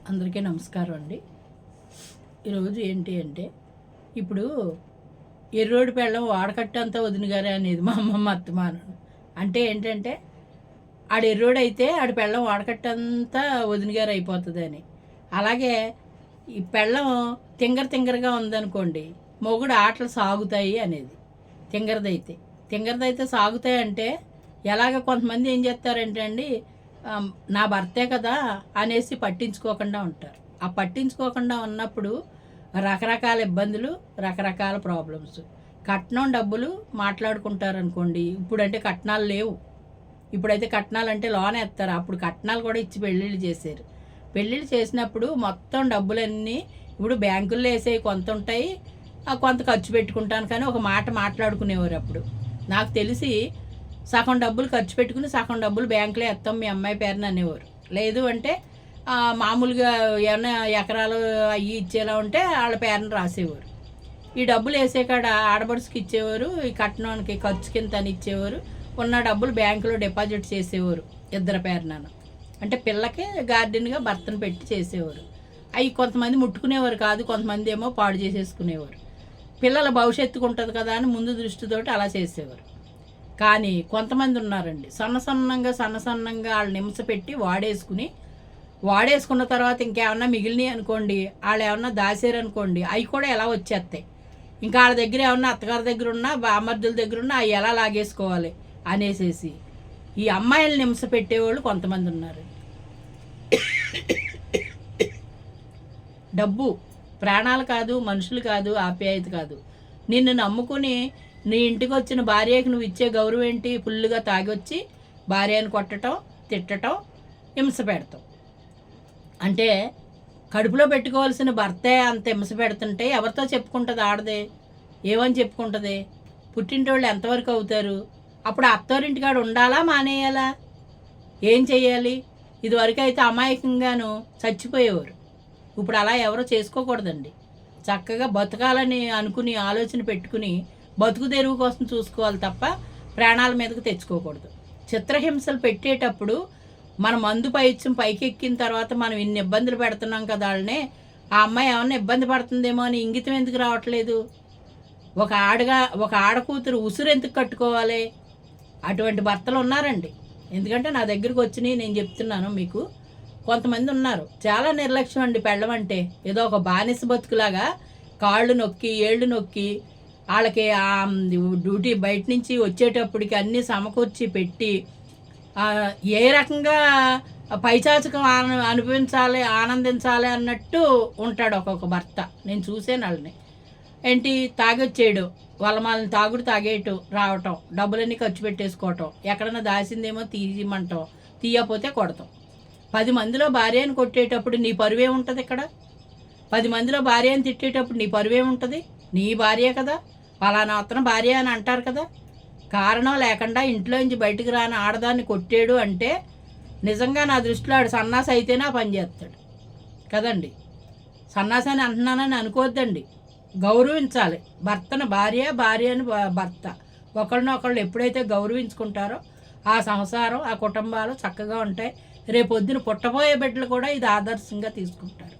అందరికీ నమస్కారం అండి. ఈరోజు ఏంటి అంటే, ఇప్పుడు ఎర్రోడి పెళ్ళం వాడకట్టంతా వదిన గారే అనేది మా అమ్మమ్మ అత్తమానం. అంటే ఏంటంటే, ఆడు ఎర్రోడైతే ఆడి పెళ్ళం వాడకట్టంతా వదిన గారు అయిపోతుందని. అలాగే ఈ పెళ్ళం తింగరగా ఉందనుకోండి, మొగుడు ఆటలు సాగుతాయి అనేది. తింగరదైతే తింగరదైతే సాగుతాయి అంటే ఎలాగ కొంతమంది ఏం చేస్తారంటే అండి, నా భర్తే కదా అనేసి పట్టించుకోకుండా ఉంటారు. ఆ పట్టించుకోకుండా ఉన్నప్పుడు రకరకాల ఇబ్బందులు, రకరకాల ప్రాబ్లమ్స్. కట్నం డబ్బులు మాట్లాడుకుంటారు అనుకోండి. ఇప్పుడంటే కట్నాలు లేవు. ఇప్పుడైతే కట్నాలు అంటే లోన్ ఎత్తారు. అప్పుడు కట్నాలు కూడా ఇచ్చి పెళ్ళిళ్ళు చేశారు. పెళ్ళిళ్ళు చేసినప్పుడు మొత్తం డబ్బులన్నీ ఇప్పుడు బ్యాంకుల్లో వేసేవి కొంత ఉంటాయి, కొంత ఖర్చు పెట్టుకుంటాను కానీ ఒక మాట మాట్లాడుకునేవారు. అప్పుడు నాకు తెలిసి సగం డబ్బులు ఖర్చు పెట్టుకుని సగం డబ్బులు బ్యాంకులో వేస్తాం మీ అమ్మాయి పేరున అనేవారు. లేదు అంటే మామూలుగా ఏమైనా ఎకరాలు అవి ఇచ్చేలా ఉంటే వాళ్ళ పేరున రాసేవారు. ఈ డబ్బులు వేసే కాడ ఆడబడుసుకి ఇచ్చేవారు, ఈ కట్నానికి ఖర్చు కింద అని ఇచ్చేవారు. ఉన్న డబ్బులు బ్యాంకులో డిపాజిట్ చేసేవారు ఇద్దరు పేరున. అంటే పిల్లకి గార్డెన్గా భర్తను పెట్టి చేసేవారు. అవి కొంతమంది ముట్టుకునేవారు కాదు, కొంతమంది ఏమో పాడు చేసేసుకునేవారు. పిల్లల భవిష్యత్తుకు ఉంటుంది కదా అని ముందు దృష్టితోటి అలా చేసేవారు. కానీ కొంతమంది ఉన్నారండి, సన్నసన్నంగా వాళ్ళు నిమిష పెట్టి వాడేసుకున్న తర్వాత ఇంకేమన్నా మిగిలినాయి అనుకోండి, వాళ్ళు ఏమన్నా దాసారనుకోండి, అవి కూడా ఎలా వచ్చేస్తాయి. ఇంకా వాళ్ళ దగ్గర ఏమన్నా అత్తగారి దగ్గర ఉన్నా బామర్దుల దగ్గర ఉన్నా అవి ఎలా లాగేసుకోవాలి అనేసేసి ఈ అమ్మాయిలు నిమిష పెట్టేవాళ్ళు కొంతమంది ఉన్నారు. డబ్బు ప్రాణాలు కాదు, మనుషులు కాదు, ఆప్యాయత కాదు. నిన్ను నమ్ముకుని నీ ఇంటికి వచ్చిన భార్యకి నువ్వు ఇచ్చే గౌరవం ఏంటి? ఫుల్గా తాగొచ్చి భార్యను కొట్టడం, తిట్టడం, హింస పెడతాం. అంటే కడుపులో పెట్టుకోవాల్సిన భర్తే అంత హింస పెడుతుంటే ఎవరితో చెప్పుకుంటుంది? ఆడదే ఏమని చెప్పుకుంటుంది? పుట్టింటోళ్ళు ఎంతవరకు అవుతారు? అప్పుడు అత్తవారింటికాడ ఉండాలా, మానేయాలా? ఏం చెయ్యాలి? ఇదివరకు అయితే అమాయకంగాను చచ్చిపోయేవారు. ఇప్పుడు అలా ఎవరో చేసుకోకూడదండి. చక్కగా బతకాలని అనుకుని ఆలోచన పెట్టుకుని బతుకు తెరువు కోసం చూసుకోవాలి తప్ప ప్రాణాల మీదకు తెచ్చుకోకూడదు. చిత్రహింసలు పెట్టేటప్పుడు మన మందు పైత్యం పైకి ఎక్కిన తర్వాత మనం ఇన్ని ఇబ్బందులు పెడుతున్నాం కదా వాళ్ళనే, ఆ అమ్మాయి ఏమన్నా ఇబ్బంది పడుతుందేమో అని ఇంగితం ఎందుకు రావట్లేదు? ఒక ఆడకూతురు ఉసురు ఎందుకు కట్టుకోవాలి? అటువంటి భర్తలు ఉన్నారండి. ఎందుకంటే నా దగ్గరికి వచ్చినాయి, నేను చెప్తున్నాను మీకు. కొంతమంది ఉన్నారు చాలా నిర్లక్ష్యం అండి. పెళ్ళం అంటే ఏదో ఒక బానిస బతుకులాగా కాళ్ళు నొక్కి ఏళ్ళు నొక్కి వాళ్ళకి డ్యూటీ బయట నుంచి వచ్చేటప్పటికి అన్నీ సమకూర్చి పెట్టి ఏ రకంగా పైచాచకం అనుభవించాలి, ఆనందించాలి అన్నట్టు ఉంటాడు ఒక్కొక్క భర్త. నేను చూసాను వాళ్ళని. ఏంటి తాగొచ్చేయడం, వాళ్ళని తాగుడు తాగేయటం, రావటం, డబ్బులన్నీ ఖర్చు పెట్టేసుకోవటం, ఎక్కడన్నా దాసిందేమో తీయమంటాం, తీయకపోతే కొడతాం. 10 మందిలో భార్యను కొట్టేటప్పుడు నీ పరువే ఉంటుంది. ఇక్కడ 10 మందిలో భార్యను తిట్టేటప్పుడు నీ పరువే ఉంటుంది. నీ భార్య కదా, పలానా అతను భార్య అని అంటారు కదా. కారణం లేకుండా ఇంట్లో నుంచి బయటకు రాని ఆడదాన్ని కొట్టాడు అంటే నిజంగా నా దృష్టిలో ఆడు సన్నాసి అయితేనే పని చేస్తాడు కదండి. సన్నాసి అని అంటున్నానని అనుకోవద్దండి. గౌరవించాలి భర్తను. భార్యను భర్త ఒకళ్ళనొకళ్ళు ఎప్పుడైతే గౌరవించుకుంటారో ఆ సంసారం, ఆ కుటుంబాలు చక్కగా ఉంటాయి. రేపొద్దున పుట్టబోయే బిడ్డలు కూడా ఇది ఆదర్శంగా తీసుకుంటారు.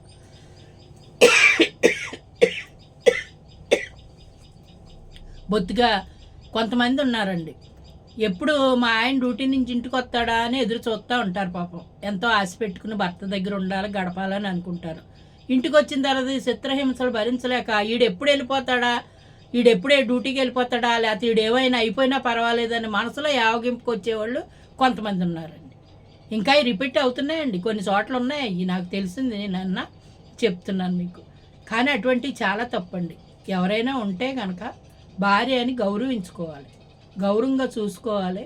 బొత్తిగా కొంతమంది ఉన్నారండి, ఎప్పుడు మా ఆయన డ్యూటీ నుంచి ఇంటికి వస్తాడా అని ఎదురు చూస్తూ ఉంటారు. పాపం ఎంతో ఆశ పెట్టుకుని భర్త దగ్గర ఉండాలి, గడపాలని అనుకుంటారు. ఇంటికి వచ్చిన తర్వాత ఈ చిత్రహింసలు భరించలేక ఈడెప్పుడు వెళ్ళిపోతాడా, ఈడెప్పుడే డ్యూటీకి వెళ్ళిపోతాడా, లేకపోతే ఈడేమైనా అయిపోయినా పర్వాలేదని మనసులో యావగింపుకి వచ్చేవాళ్ళు కొంతమంది ఉన్నారండి. ఇంకా రిపీట్ అవుతున్నాయండి, కొన్ని చోట్ల ఉన్నాయి. నాకు తెలిసింది, నేను చెప్తున్నాను మీకు. కానీ అటువంటివి చాలా తప్పండి. ఎవరైనా ఉంటే కనుక భార్యని గౌరవించుకోవాలి, గౌరవంగా చూసుకోవాలి.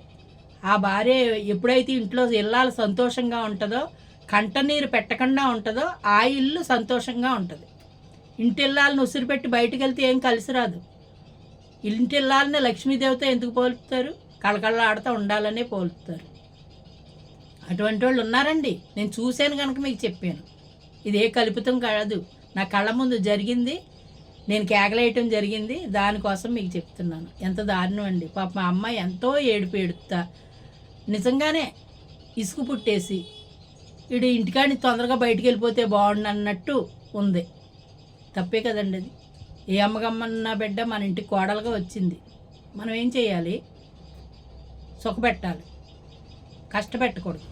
ఆ భార్య ఎప్పుడైతే ఇంట్లో ఇల్లాలు సంతోషంగా ఉంటుందో, కంటనీరు పెట్టకుండా ఉంటుందో, ఆ ఇల్లు సంతోషంగా ఉంటుంది. ఇంటిల్లాలను ఉసిరిపెట్టి బయటకు వెళ్తే ఏం కలిసి రాదు. ఇంటిల్లాలనే లక్ష్మీదేవితో ఎందుకు పోలుతారు? కళకళ ఆడుతూ ఉండాలనే పోలుతారు. అటువంటి వాళ్ళు ఉన్నారండి, నేను చూశాను కనుక మీకు చెప్పాను. ఇది ఏ కల్పితం కాదు, నా కళ్ళ ముందు జరిగింది, నేను కేకలేయటం జరిగింది. దానికోసం మీకు చెప్తున్నాను. ఎంత దారుణం అండి. పాప మా అమ్మాయి ఎంతో ఏడుపుతా నిజంగానే ఇసుకు పుట్టేసి వీడు ఇంటికాడి తొందరగా బయటికి వెళ్ళిపోతే బాగుండు అన్నట్టు ఉంది. తప్పే కదండి అది. ఏ అమ్మగమ్మన్న బిడ్డ మన ఇంటికి కోడలుగా వచ్చింది, మనం ఏం చేయాలి? సుఖపెట్టాలి, కష్టపెట్టకూడదు.